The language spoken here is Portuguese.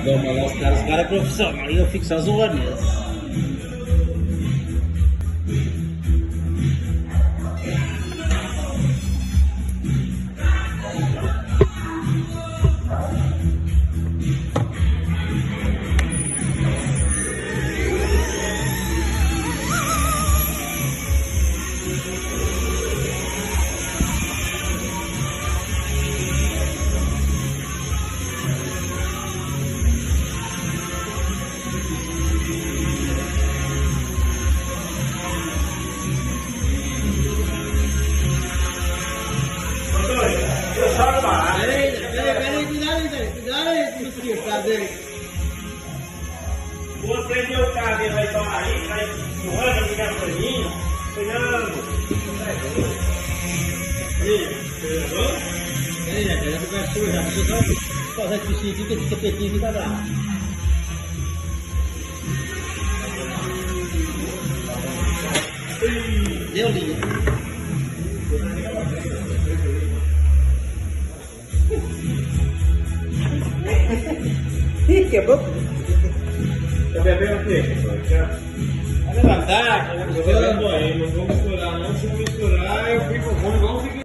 doma lá, os caras é profissional e eu fico só zoando eles. Vou prender o carro, ele vai tomar aí, vai empurrando, vai ligar pra mim, pegando. Aí, já fica sujo, já precisa só fazer esse bichinho aqui, que esse tapetinho aqui tá bravo. Deu linha. Ih, quebrou. Tá bebendo o quê? Vai levantar, Não vou misturar, não. Se eu misturar, eu fico ruim, igual fica.